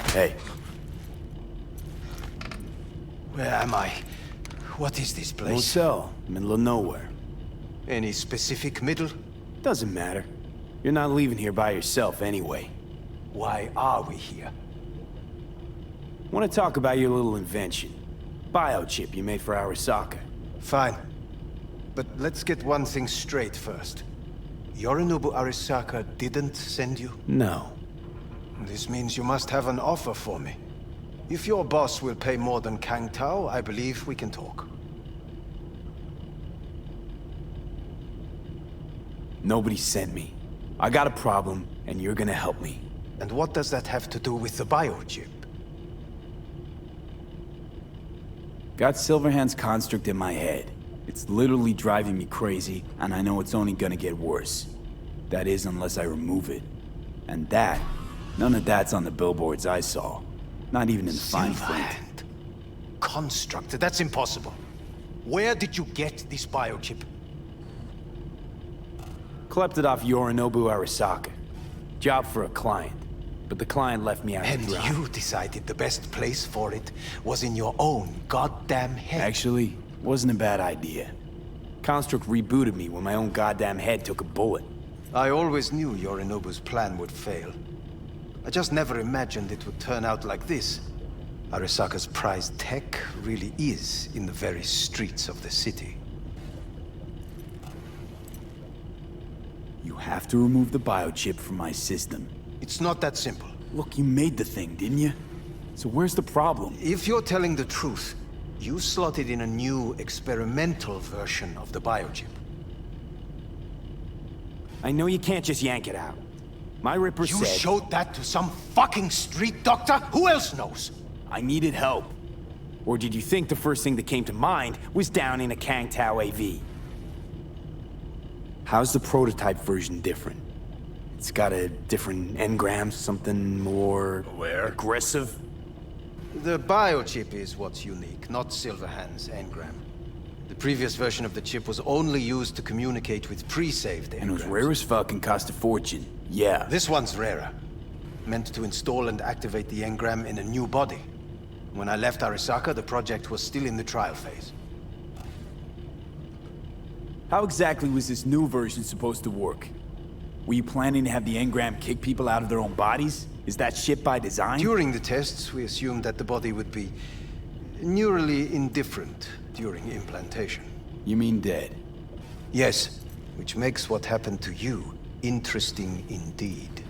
Hey. Where am I? What is this place? Motel, middle of nowhere. Any specific middle? Doesn't matter. You're not leaving here by yourself anyway. Why are we here? Want to talk about your little invention. Biochip you made for Arasaka. Fine. But let's get one thing straight first. Yorinobu Arasaka didn't send you? No. This means you must have an offer for me. If your boss will pay more than Kang Tao, I believe we can talk. Nobody sent me. I got a problem, and you're gonna help me. And what does that have to do with the biochip? Got Silverhand's construct in my head. It's literally driving me crazy, and I know it's only gonna get worse. That is, unless I remove it. And that, none of that's on the billboards I saw. Not even in the fine print. Silverhand. Construct, that's impossible. Where did you get this biochip? Klept it off Yorinobu Arasaka. Job for a client. But the client left me out to And dry. you decided the best place for it was in your own goddamn head. Actually, wasn't a bad idea. Construct rebooted me when my own goddamn head took a bullet. I always knew Yorinobu's plan would fail. I just never imagined it would turn out like this. Arasaka's prized tech really is in the very streets of the city. You have to remove the biochip from my system. It's not that simple. Look, you made the thing, didn't you? So where's the problem? If you're telling the truth, you slotted in a new experimental version of the biochip. I know you can't just yank it out. My Ripper You said... showed that to some fucking street doctor? Who else knows? I needed help. Or did you think the first thing that came to mind was down in a Kang Tao AV? How's the prototype version different? It's got a different engram, something more... aggressive? The biochip is what's unique, not Silverhand's engram. The previous version of the chip was only used to communicate with pre-saved engrams. And it was rare as fuck and cost a fortune. Yeah. This one's rarer. Meant to install and activate the engram in a new body. When I left Arasaka, the project was still in the trial phase. How exactly was this new version supposed to work? Were you planning to have the engram kick people out of their own bodies? Is that shit by design? During the tests, we assumed that the body would be neurally indifferent during implantation. You mean dead? Yes, which makes what happened to you interesting indeed.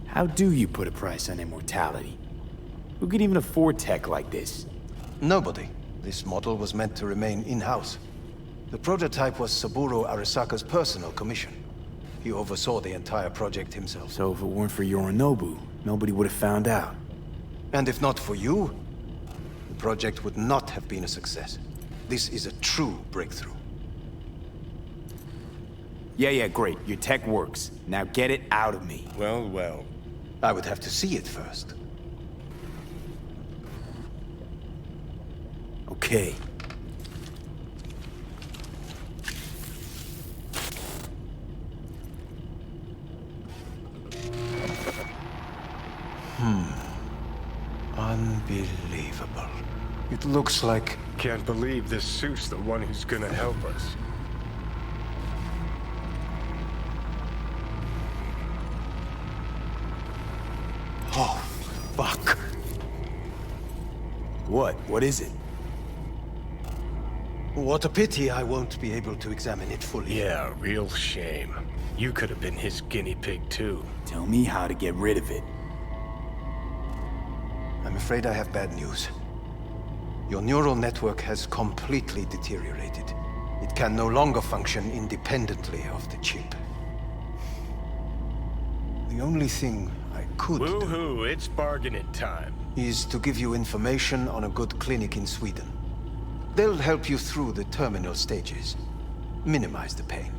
How do you put a price on immortality? Who could even afford tech like this? Nobody. This model was meant to remain in-house. The prototype was Saburo Arasaka's personal commission. He oversaw the entire project himself. So if it weren't for Yorinobu, nobody would have found out. And if not for you, the project would not have been a success. This is a true breakthrough. Yeah, great. Your tech works. Now get it out of me. Well. I would have to see it first. Okay. Unbelievable. It looks like... Can't believe this suit's the one who's gonna help us. Oh, fuck. What? What is it? What a pity I won't be able to examine it fully. Yeah, real shame. You could have been his guinea pig too. Tell me how to get rid of it. I'm afraid I have bad news. Your neural network has completely deteriorated. It can no longer function independently of the chip. The only thing I could do Woohoo, it's bargaining time. is to give you information on a good clinic in Sweden. They'll help you through the terminal stages. Minimize the pain.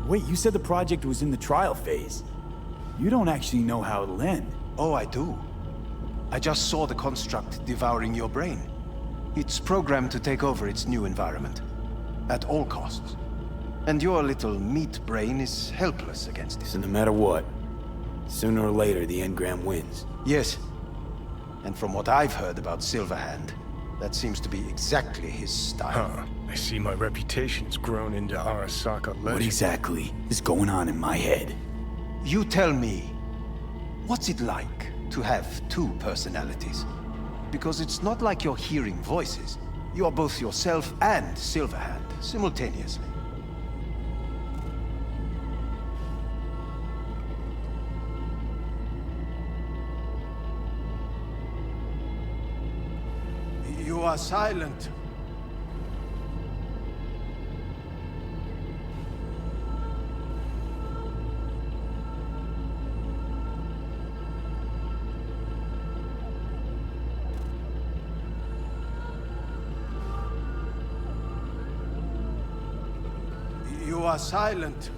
Wait, you said the project was in the trial phase. You don't actually know how it'll end. Oh, I do. I just saw the construct devouring your brain. It's programmed to take over its new environment. At all costs. And your little meat brain is helpless against So it. no matter what, sooner or later the Engram wins. Yes. And from what I've heard about Silverhand, that seems to be exactly his style. Huh. I see my reputation's grown into Arasaka legend. What exactly is going on in my head? You tell me, what's it like to have two personalities? Because it's not like you're hearing voices. You are both yourself and Silverhand simultaneously. You are silent. You are silent.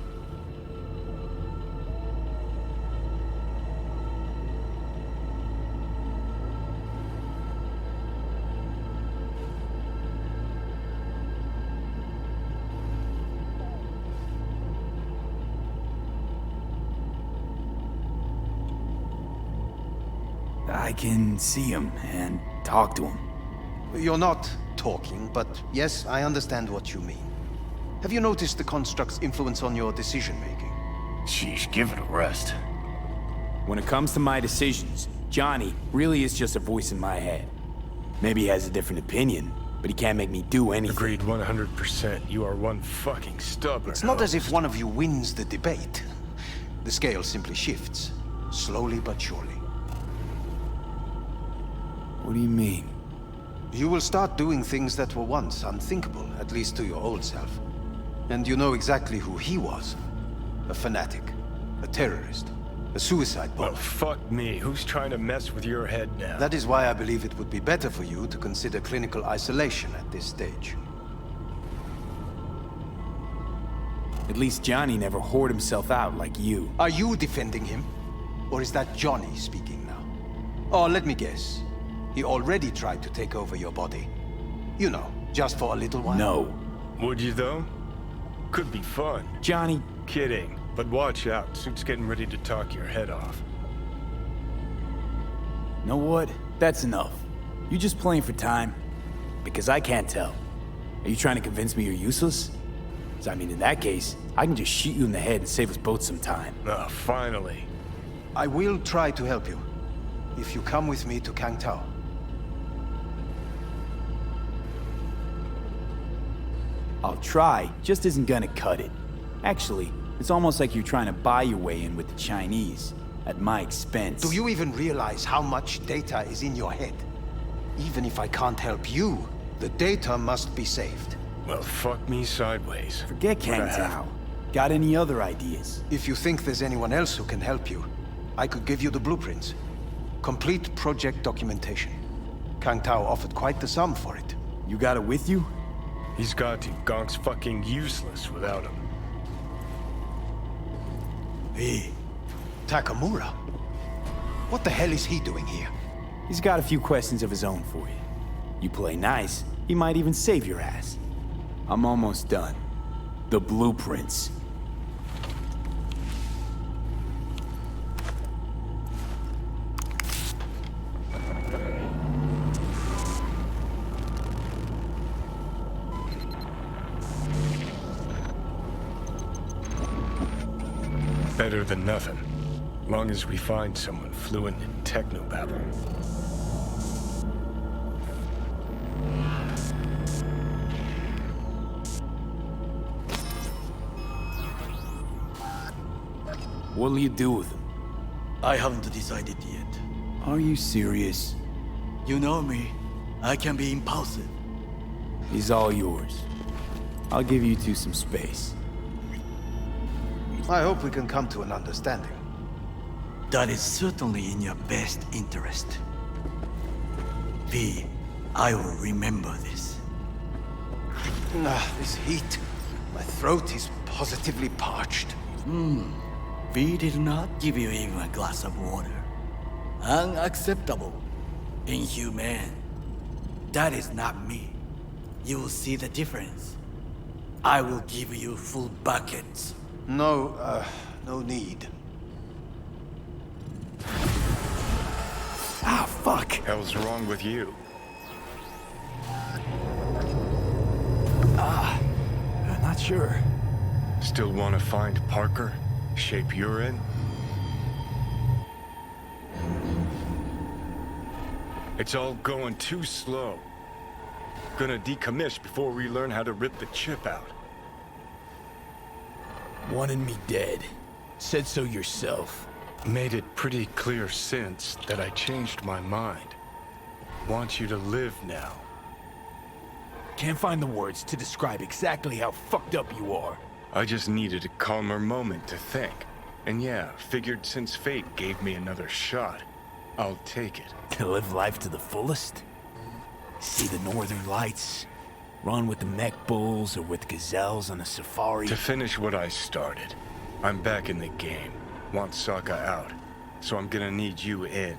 I can see him and talk to him. You're not talking, but yes, I understand what you mean. Have you noticed the construct's influence on your decision-making? Sheesh, give it a rest. When it comes to my decisions, Johnny really is just a voice in my head. Maybe he has a different opinion, but he can't make me do anything. Agreed 100%. You are one fucking stubborn It's not as if host. one of you wins the debate. The scale simply shifts, slowly but surely. What do you mean? You will start doing things that were once unthinkable, at least to your old self. And you know exactly who he was. A fanatic, a terrorist, a suicide bomber. Well, fuck me. Who's trying to mess with your head now? That is why I believe it would be better for you to consider clinical isolation at this stage. At least Johnny never whored himself out like you. Are you defending him? Or is that Johnny speaking now? Oh, let me guess. He already tried to take over your body. You know, just for a little while. No. Would you, though? Could be fun. Johnny, Kidding. But watch out. Suit's getting ready to talk your head off. know what? That's enough. You just playing for time? Because I can't tell. Are you trying to convince me you're useless? 'Cause I mean, in that case, I can just shoot you in the head and save us both some time. Ah, finally. I will try to help you. If you come with me to Kangtao. I'll try, just isn't gonna cut it. Actually, it's almost like you're trying to buy your way in with the Chinese, at my expense. Do you even realize how much data is in your head? Even if I can't help you, the data must be saved. Well, fuck me sideways. Forget What I Kang have- Tao. Got any other ideas? If you think there's anyone else who can help you, I could give you the blueprints. Complete project documentation. Kangtao offered quite the sum for it. You got it with you? He's got to. Gonk's fucking useless without him. Hey, Takamura? What the hell is he doing here? He's got a few questions of his own for you. You play nice, he might even save your ass. I'm almost done. The blueprints. Better than nothing. Long as we find someone fluent in technobabble. What'll you do with him? I haven't decided yet. Are you serious? You know me. I can be impulsive. He's all yours. I'll give you two some space. I hope we can come to an understanding. That is certainly in your best interest. V, I will remember this. This heat. My throat is positively parched. V did not give you even a glass of water. Unacceptable. Inhumane. That is not me. You will see the difference. I will give you full buckets. No, no need. Ah, fuck! Hell's wrong with you? I'm not sure. Still want to find Parker? Shape you're in? It's all going too slow. Gonna decommiss before we learn how to rip the chip out. Wanted me dead. Said so yourself. Made it pretty clear since that I changed my mind. Want you to live now. Can't find the words to describe exactly how fucked up you are. I just needed a calmer moment to think. And yeah, figured since fate gave me another shot, I'll take it. To live life to the fullest? See the northern lights? Run with the mech bulls or with gazelles on a safari? To finish what I started, I'm back in the game. Want Sokka out, so I'm gonna need you in.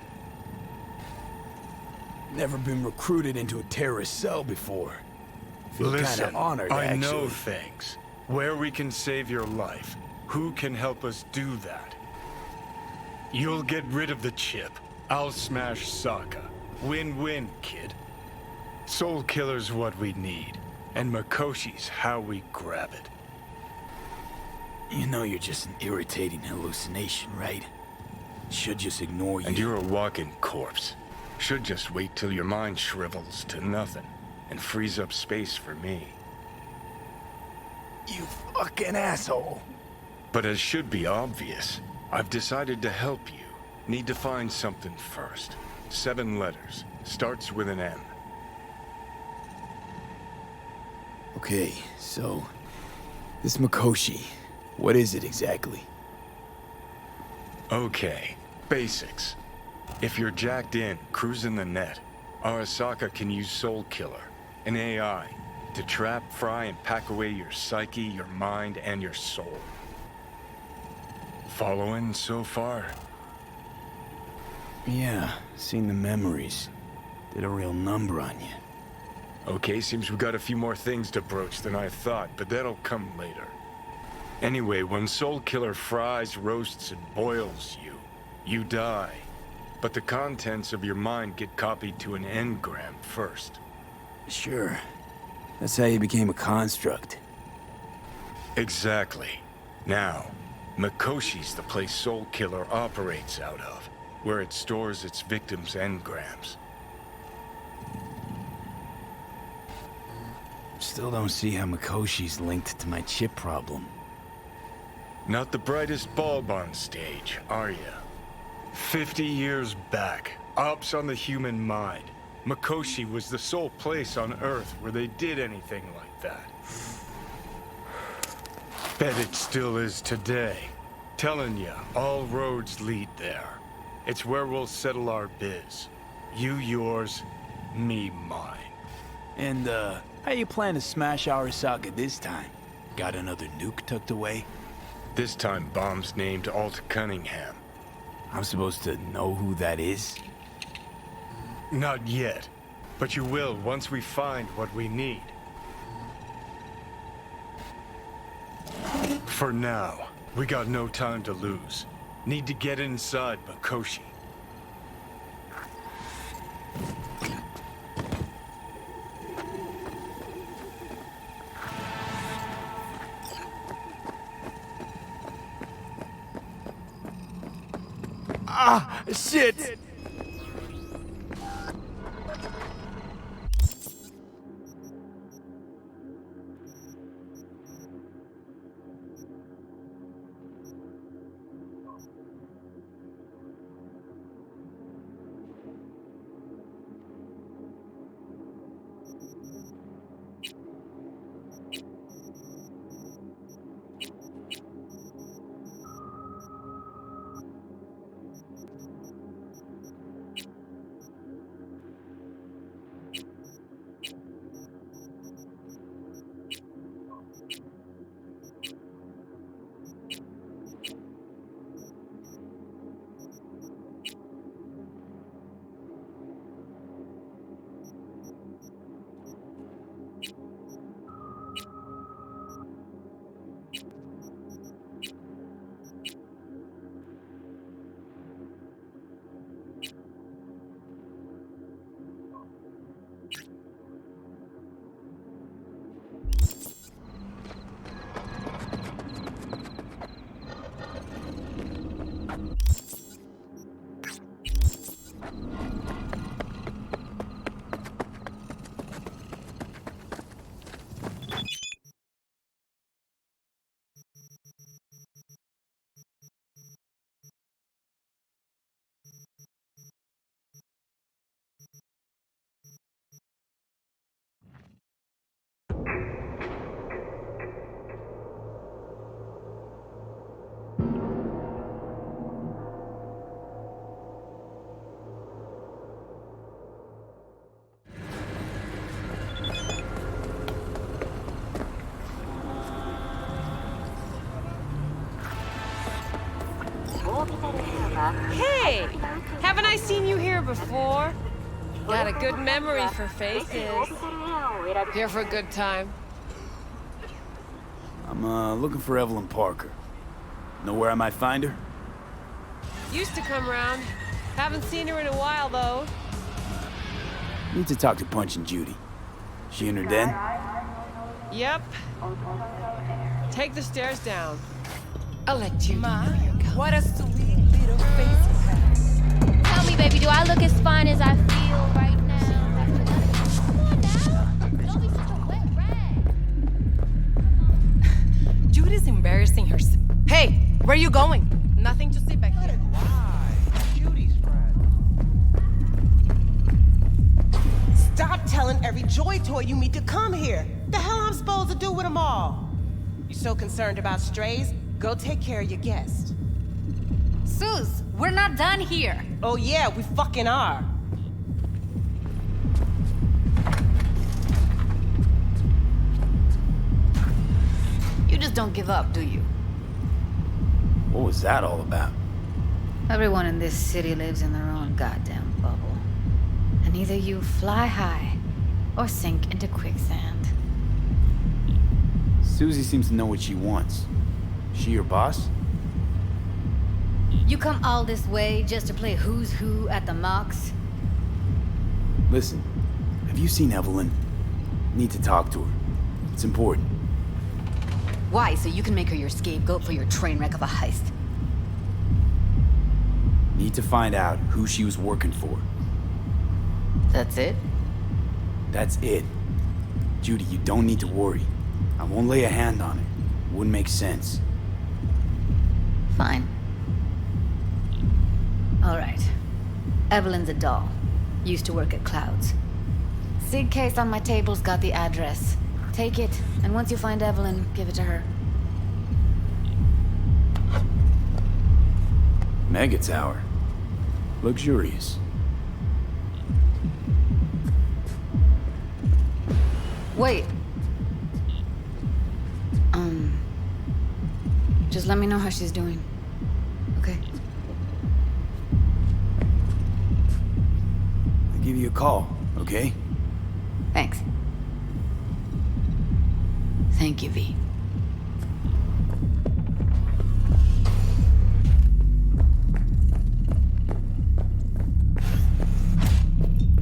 Never been recruited into a terrorist cell before. Feel Listen, kinda honored, I actually. know things. Where we can save your life. Who can help us do that? You'll get rid of the chip. I'll smash Sokka. Win-win, kid. Soul Killer's what we need, and Makoshi's how we grab it. You know you're just an irritating hallucination, right? Should just ignore you. And you're a walking corpse. Should just wait till your mind shrivels to nothing and frees up space for me. You fucking asshole. But as should be obvious, I've decided to help you. Need to find something first. 7 letters. Starts with an M. Okay, so... this Makoshi, what is it exactly? Okay, basics. If you're jacked in, cruising the net, Arasaka can use Soul Killer, an AI, to trap, fry, and pack away your psyche, your mind, and your soul. Following so far? Yeah, seen the memories. Did a real number on you. Okay, seems we got a few more things to broach than I thought, but that'll come later. Anyway, when Soul Killer fries, roasts, and boils you, you die. But the contents of your mind get copied to an engram first. Sure. That's how you became a construct. Exactly. Now, Makoshi's the place Soul Killer operates out of, where it stores its victims' engrams. Still don't see how Makoshi's linked to my chip problem. Not the brightest bulb on stage, are ya? 50 years back, ops on the human mind. Makoshi was the sole place on Earth where they did anything like that. Bet it still is today. Telling ya, all roads lead there. It's where we'll settle our biz. You yours, me mine. And, how you plan to smash Arasaka this time? Got another nuke tucked away? This time bomb's named Alt Cunningham. I'm supposed to know who that is? Not yet, but you will once we find what we need. For now, we got no time to lose. Need to get inside Makoshi. Ah, shit! Hey! Haven't I seen you here before? Got a good memory for faces. Here for a good time. I'm looking for Evelyn Parker. Know where I might find her? Used to come around. Haven't seen her in a while, though. Need to talk to Punch and Judy. She in her den? Yep. Take the stairs down. I'll let you Ma, know your color. what a sweet little face you have. Tell me, baby, do I look as fine as I feel right now? Come on now. Don't be such a wet rag. Judy's embarrassing herself. Hey, where are you going? Nothing to see back here. Judy's friend. Stop telling every joy toy you meet to come here. The hell I'm supposed to do with them all? You so concerned about strays? Go take care of your guest. Sus, we're not done here. Oh yeah, we fucking are. You just don't give up, do you? What was that all about? Everyone in this city lives in their own goddamn bubble. And either you fly high or sink into quicksand. Susie seems to know what she wants. She your boss? You come all this way just to play who's who at the mocks? Listen, have you seen Evelyn? Need to talk to her. It's important. Why? So you can make her your scapegoat for your train wreck of a heist? Need to find out who she was working for. That's it? That's it. Judy, you don't need to worry. I won't lay a hand on it. Wouldn't make sense. Fine. All right. Evelyn's a doll. Used to work at Clouds. Sig case on my table's got the address. Take it, and once you find Evelyn, give it to her. Mega Tower. Luxurious. Wait. Just let me know how she's doing. Okay? I'll give you a call, okay? Thanks. Thank you, V.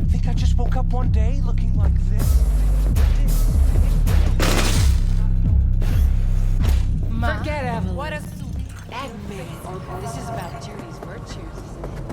Think I just woke up one day looking like this? Ma, Forget Evelyn. what a sweet... Admit it. This is about Judy's virtues, isn't it?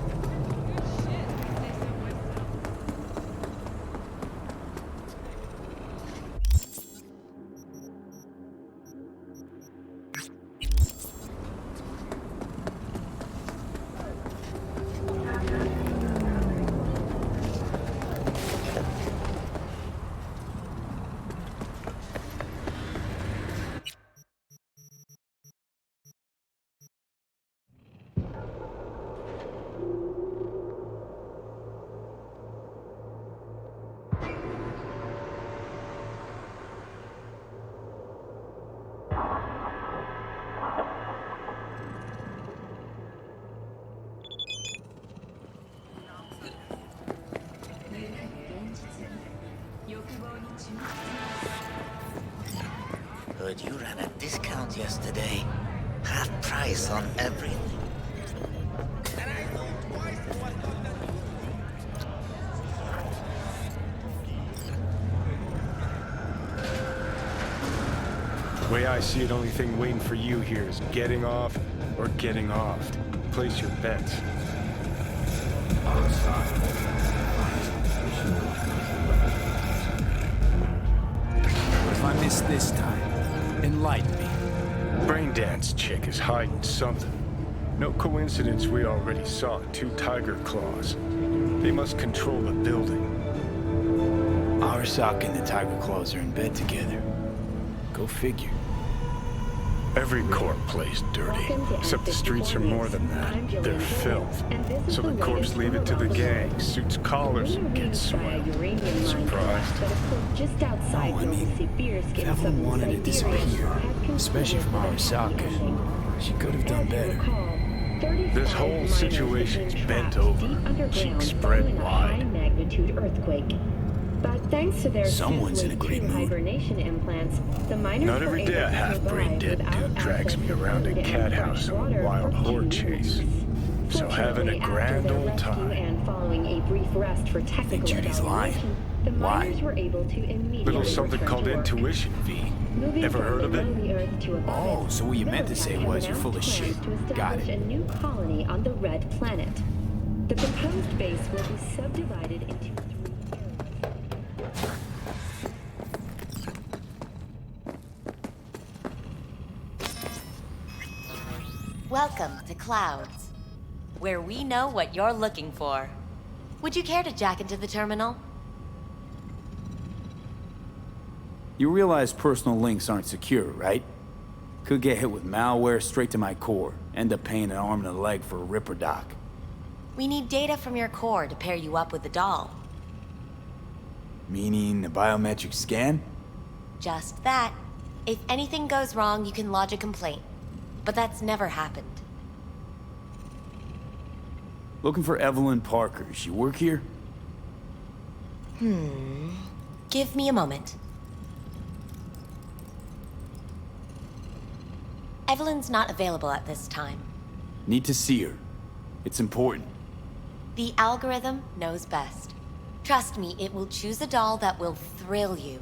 Heard you ran a discount yesterday. Half price on everything. The way I see it, only thing waiting for you here is getting off or getting offed. place your bets. What if I miss this time? Enlighten me. Braindance chick is hiding something. No coincidence we already saw 2 tiger claws. They must control the building. Arasaka and the Tiger Claws are in bed together. Go figure. Every corp plays dirty, except the streets are more than that. They're filth. So the corps leave it to the gang, suits collars, and gets soiled. Surprised? No, I mean, if Evelyn wanted to disappear, especially from Arasaka, she could have done better. This whole situation's bent over, cheeks spread wide. But thanks to their Someone's in a great mood. hibernation implants, the miners Not every were day able a to half-brain survive dead without dude drags me access around to a food cat and house fresh on a water wild for 2 horde chase. weeks. So having a Fortunately, grand after their old rescue time. and following a brief rest for technical Judy's lying. evaluation, the Why? miners were able to immediately Little something return called to work. intuition, V. Moving Ever from heard of it? below the earth to above Oh, it, so what you meant to say Militech was has you're full of announced shit. plans to Got establish it. a new colony on the Red Planet. The proposed base will be subdivided into 3 areas. Welcome to Clouds, where we know what you're looking for. Would you care to jack into the terminal? You realize personal links aren't secure, right? Could get hit with malware straight to my core, end up paying an arm and a leg for a Ripper doc. We need data from your core to pair you up with the doll. Meaning a biometric scan? Just that. If anything goes wrong, you can lodge a complaint. But that's never happened. Looking for Evelyn Parker. She work here? Give me a moment. Evelyn's not available at this time. Need to see her. It's important. The algorithm knows best. Trust me, it will choose a doll that will thrill you.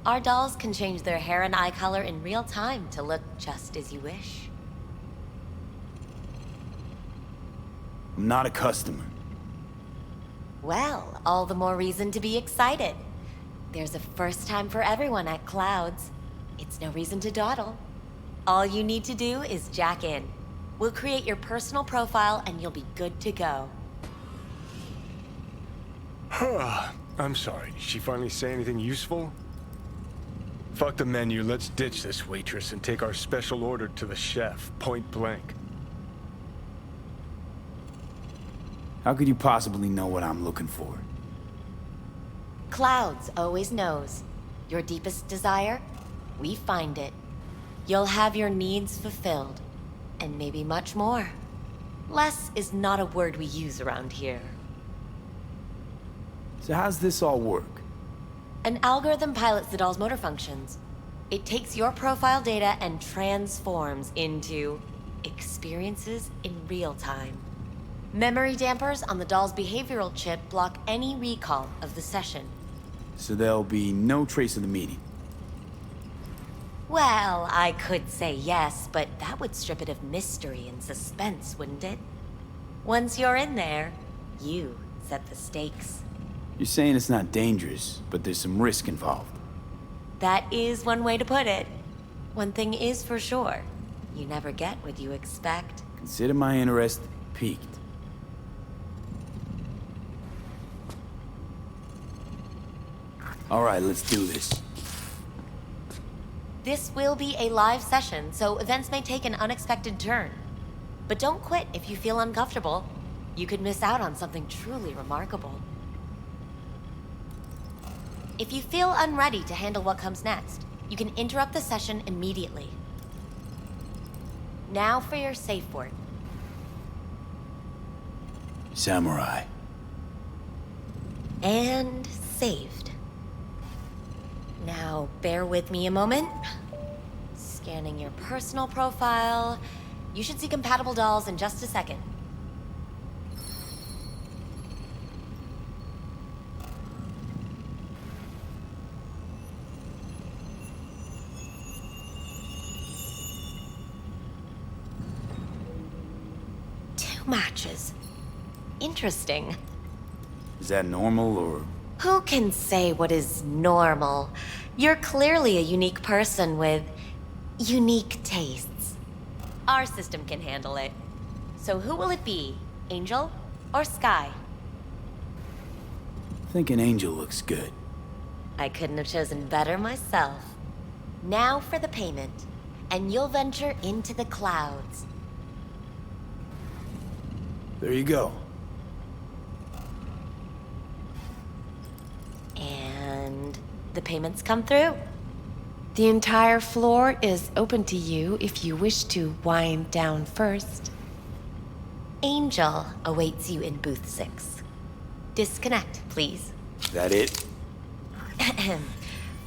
Our dolls can change their hair and eye color in real time to look just as you wish. I'm not a customer. Well, all the more reason to be excited. There's a first time for everyone at Clouds. It's no reason to dawdle. All you need to do is jack in. We'll create your personal profile and you'll be good to go. I'm sorry, did she finally say anything useful? Fuck the menu, let's ditch this waitress and take our special order to the chef, point blank. How could you possibly know what I'm looking for? Clouds always knows. Your deepest desire, we find it. You'll have your needs fulfilled, and maybe much more. Less is not a word we use around here. So how's this all work? An algorithm pilots the doll's motor functions. It takes your profile data and transforms into experiences in real time. Memory dampers on the doll's behavioral chip block any recall of the session. So there'll be no trace of the meeting. Well, I could say yes, but that would strip it of mystery and suspense, wouldn't it? Once you're in there, you set the stakes. You're saying it's not dangerous, but there's some risk involved. That is one way to put it. One thing is for sure, you never get what you expect. Consider my interest piqued. All right, let's do this. This will be a live session, so events may take an unexpected turn. But don't quit if you feel uncomfortable. You could miss out on something truly remarkable. If you feel unready to handle what comes next, you can interrupt the session immediately. Now for your safe word. Samurai. And saved. Now, bear with me a moment. Scanning your personal profile. You should see compatible dolls in just a second. 2 matches. Interesting. Is that normal, or...? Who can say what is normal? You're clearly a unique person with unique tastes. Our system can handle it. So who will it be? Angel or Sky? I think an angel looks good. I couldn't have chosen better myself. Now for the payment, and you'll venture into the clouds. There you go. And the payments come through. The entire floor is open to you if you wish to wind down first. Angel awaits you in booth 6. Disconnect, please. That it?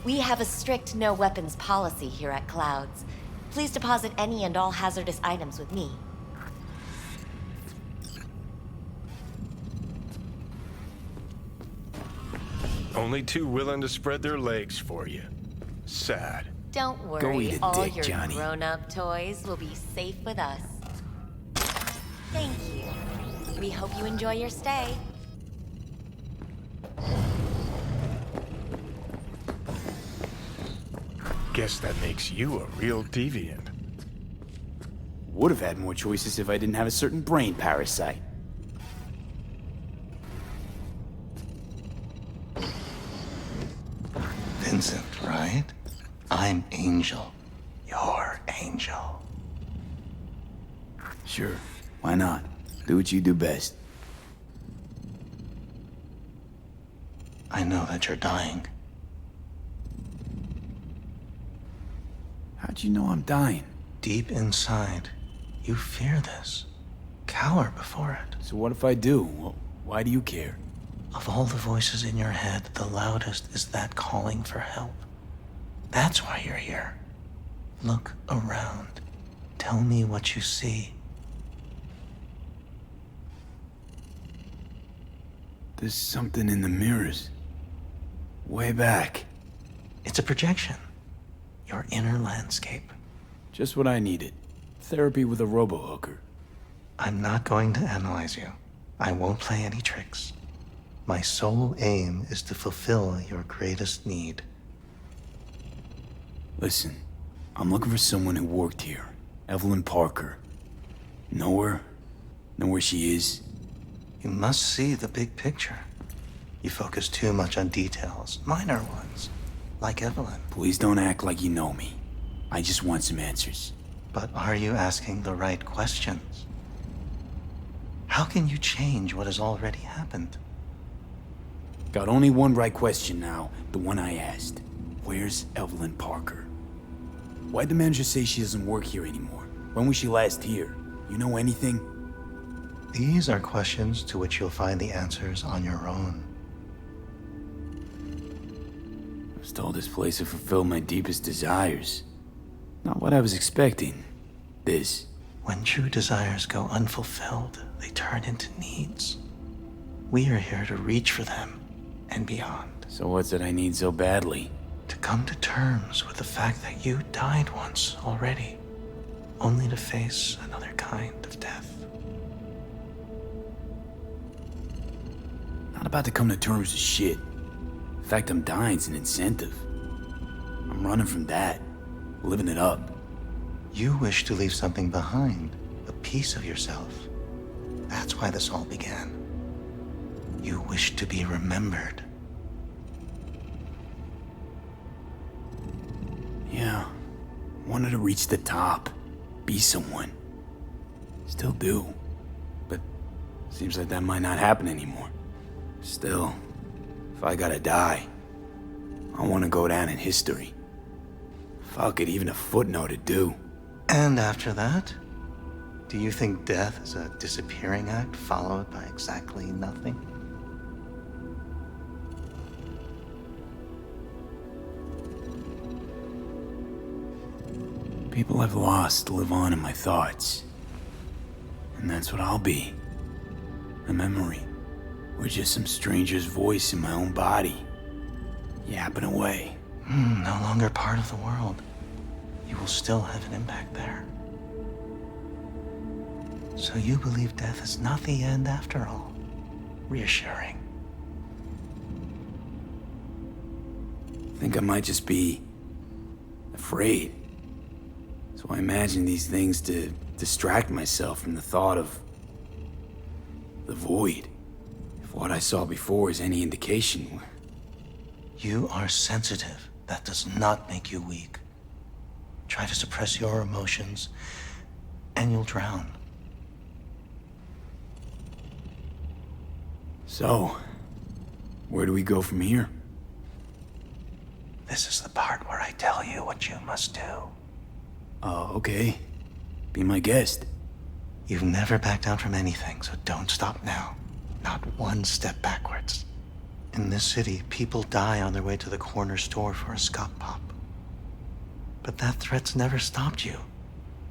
We have a strict no weapons policy here at Clouds. Please deposit any and all hazardous items with me. Only 2 willing to spread their legs for you. Sad. Don't Go worry, eat a all dick, your Johnny. grown-up toys will be safe with us. Thank you. We hope you enjoy your stay. Guess that makes you a real deviant. Would have had more choices if I didn't have a certain brain parasite. Vincent, right? I'm Angel. You're Angel. Sure, why not? Do what you do best. I know that you're dying. How'd you know I'm dying? Deep inside, you fear this. Cower before it. So what if I do? Why do you care? Of all the voices in your head, the loudest is that calling for help. That's why you're here. Look around. Tell me what you see. There's something in the mirrors. Way back. It's a projection. Your inner landscape. Just what I needed. Therapy with a robo-hooker. I'm not going to analyze you. I won't play any tricks. My sole aim is to fulfill your greatest need. Listen, I'm looking for someone who worked here. Evelyn Parker. Know her? Know where she is? You must see the big picture. You focus too much on details, minor ones, like Evelyn. Please don't act like you know me. I just want some answers. But are you asking the right questions? How can you change what has already happened? Got only one right question now, the one I asked. Where's Evelyn Parker? Why'd the manager say she doesn't work here anymore? When was she last here? You know anything? These are questions to which you'll find the answers on your own. I was told this place would fulfill my deepest desires. Not what I was expecting. This. When true desires go unfulfilled, they turn into needs. We are here to reach for them and beyond. So what's it I need so badly? To come to terms with the fact that you died once already, only to face another kind of death. Not about to come to terms with shit. The fact I'm dying's an incentive. I'm running from that. Living it up. You wish to leave something behind, a piece of yourself. That's why this all began. You wish to be remembered. Yeah. Wanted to reach the top. Be someone. Still do. But seems like that might not happen anymore. Still, if I gotta die, I want to go down in history. Fuck it, even a footnote would do. And after that? Do you think death is a disappearing act followed by exactly nothing? People I've lost live on in my thoughts. And that's what I'll be. A memory. Or just some stranger's voice in my own body. Yapping away. No longer part of the world. You will still have an impact there. So you believe death is not the end after all. Reassuring. I think I might just be afraid. So I imagine these things to distract myself from the thought of the void. If what I saw before is any indication. You are sensitive. That does not make you weak. Try to suppress your emotions, and you'll drown. So, where do we go from here? This is the part where I tell you what you must do. Oh, okay. Be my guest. You've never backed down from anything, so don't stop now. Not one step backwards. In this city, people die on their way to the corner store for a Scott Pop. But that threat's never stopped you.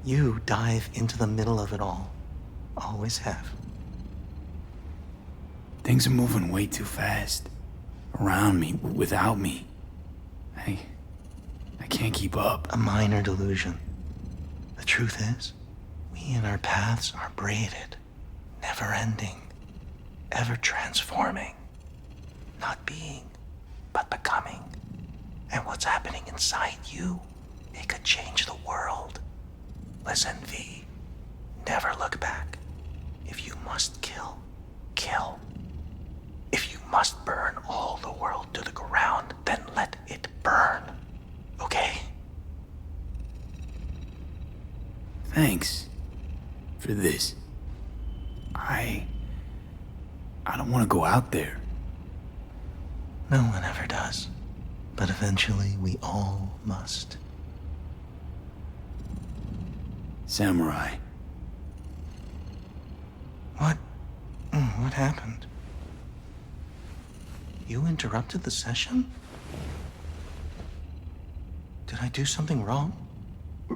You dive into the middle of it all. Always have. Things are moving way too fast. Around me, without me. I can't keep up. A minor delusion. The truth is, we and our paths are braided, never ending, ever transforming. Not being, but becoming. And what's happening inside you, it could change the world. Listen, V. Never look back. If you must kill, kill. If you must burn all the world to the ground, then let it burn. Okay? Thanks for this. I don't want to go out there. No one ever does. But eventually we all must. Samurai. What? What happened? You interrupted the session? Did I do something wrong?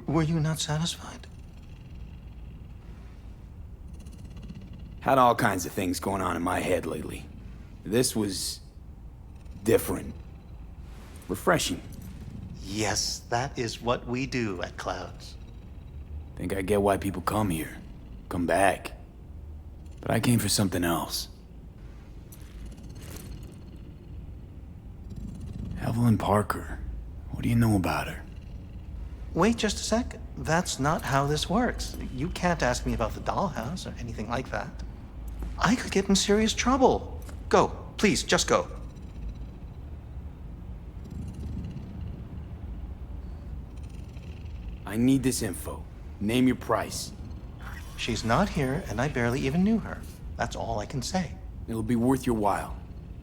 Were you not satisfied? Had all kinds of things going on in my head lately. This was different. Refreshing. Yes, that is what we do at Clouds. Think I get why people come here. Come back. But I came for something else. Evelyn Parker. What do you know about her? Wait just a sec. That's not how this works. You can't ask me about the dollhouse or anything like that. I could get in serious trouble. Go, please, just go. I need this info. Name your price. She's not here, and I barely even knew her. That's all I can say. It'll be worth your while.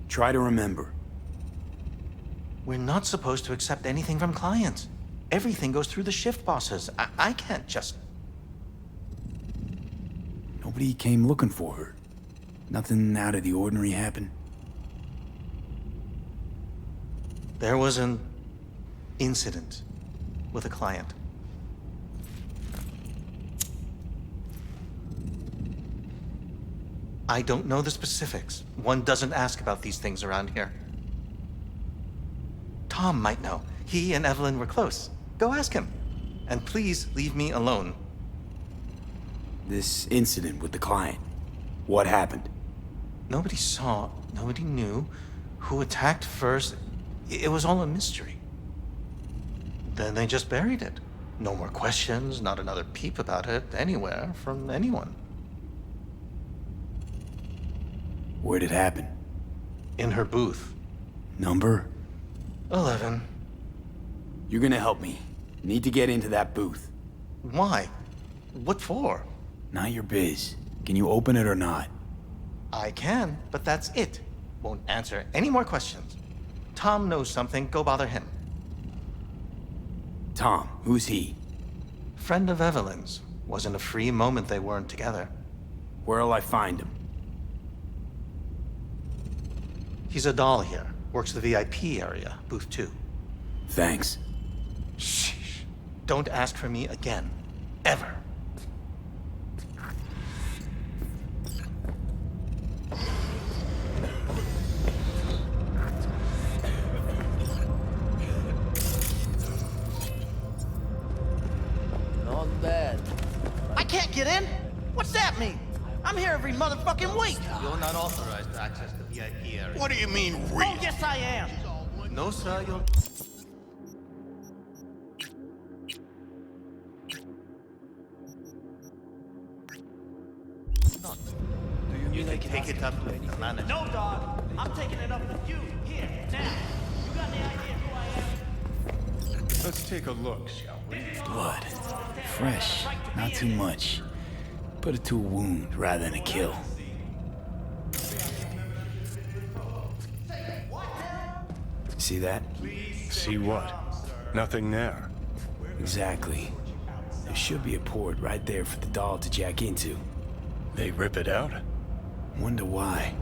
Try to remember. We're not supposed to accept anything from clients. Everything goes through the shift bosses. I can't just... Nobody came looking for her. Nothing out of the ordinary happened. There was an incident with a client. I don't know the specifics. One doesn't ask about these things around here. Tom might know. He and Evelyn were close. Go ask him. And please leave me alone. This incident with the client. What happened? Nobody saw, nobody knew who attacked first. It was all a mystery. Then they just buried it. No more questions, not another peep about it anywhere from anyone. Where'd it happen? In her booth. Number? 11. You're gonna help me. Need to get into that booth. Why? What for? Not your biz. Can you open it or not? I can, but that's it. Won't answer any more questions. Tom knows something, go bother him. Tom, who's he? Friend of Evelyn's. Wasn't a free moment they weren't together. Where'll I find him? He's a doll here. Works the VIP area, booth 2. Thanks. Shh. Don't ask for me again. Ever. Not bad. I can't get in. What's that mean? I'm here every motherfucking week. You're not authorized to access the VIP area. What do you mean, real? Oh, yes, I am. No, sir, you're... not. You can take it up with the manager. No, dog. I'm taking it up with you. Here, now. You got any idea who I am? Let's take a look, shall we? Blood. Fresh. Not too much. Put it to a wound rather than a kill. See that? See what? Nothing there. Exactly. There should be a port right there for the doll to jack into. They rip it out? Wonder why.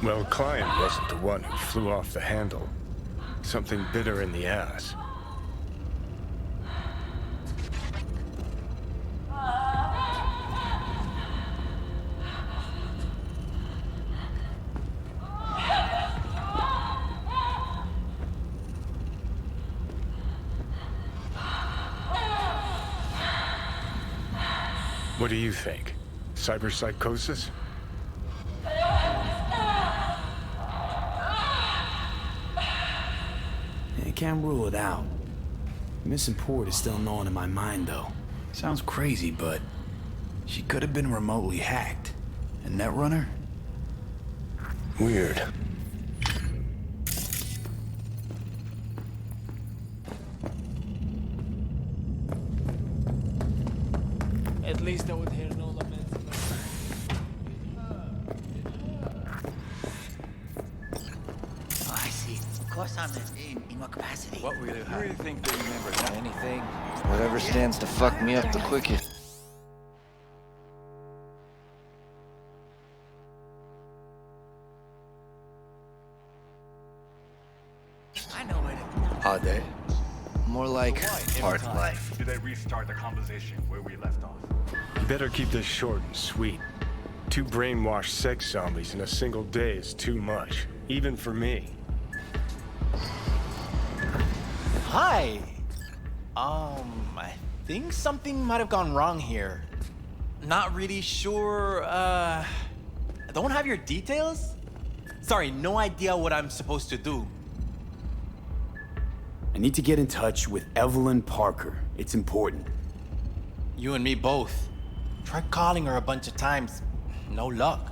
Well, Client wasn't the one who flew off the handle. Something bit her in the ass. What do you think? Cyberpsychosis? Can't rule it out. Missing port is still gnawing in my mind, though. Sounds crazy, but she could have been remotely hacked. A netrunner? Weird. At least I would hear no laments. Oh, I see. Of course I'm in what capacity? What were you really think they remember anything? Whatever stands to fuck me up the quickest. I know it. Are they? More like part of life. Did I restart the conversation where we left off? You better keep this short and sweet. 2 brainwashed sex zombies in a single day is too much, even for me. Hi. I think something might have gone wrong here. Not really sure, I don't have your details? Sorry, no idea what I'm supposed to do. I need to get in touch with Evelyn Parker. It's important. You and me both. Tried calling her a bunch of times. No luck.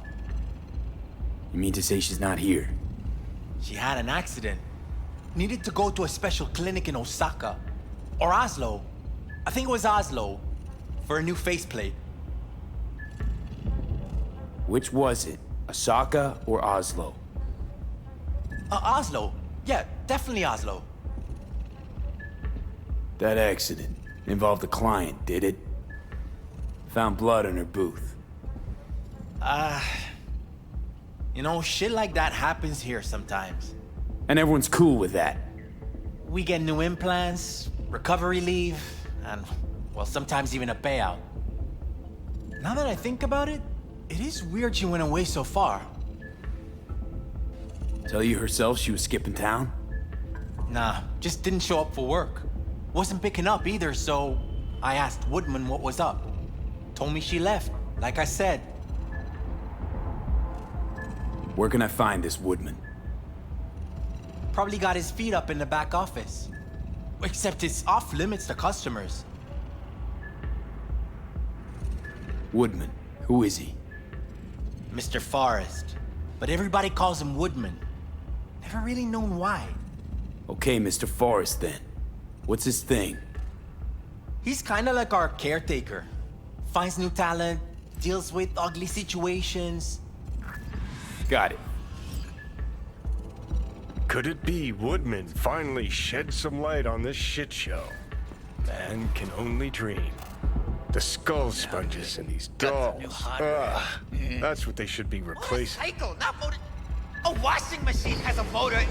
You mean to say she's not here? She had an accident. Needed to go to a special clinic in Osaka. Or Oslo. I think it was Oslo. For a new faceplate. Which was it? Osaka or Oslo? Oslo. Yeah, definitely Oslo. That accident involved a client, did it? Found blood in her booth. You know, shit like that happens here sometimes. And everyone's cool with that. We get new implants, recovery leave, and, well, sometimes even a payout. Now that I think about it, it is weird she went away so far. Tell you herself she was skipping town? Nah, just didn't show up for work. Wasn't picking up either, so I asked Woodman what was up. Told me she left, like I said. Where can I find this Woodman? Probably got his feet up in the back office. Except it's off limits to customers. Woodman, who is he? Mr. Forrest. But everybody calls him Woodman. Never really known why. Okay, Mr. Forrest then. What's his thing? He's kinda like our caretaker. Finds new talent, deals with ugly situations. Got it. Could it be Woodman finally shed some light on this shit show? Man can only dream. The skull sponges in these dolls. That's what they should be replacing. Cycle, not motor. A washing machine has a motor.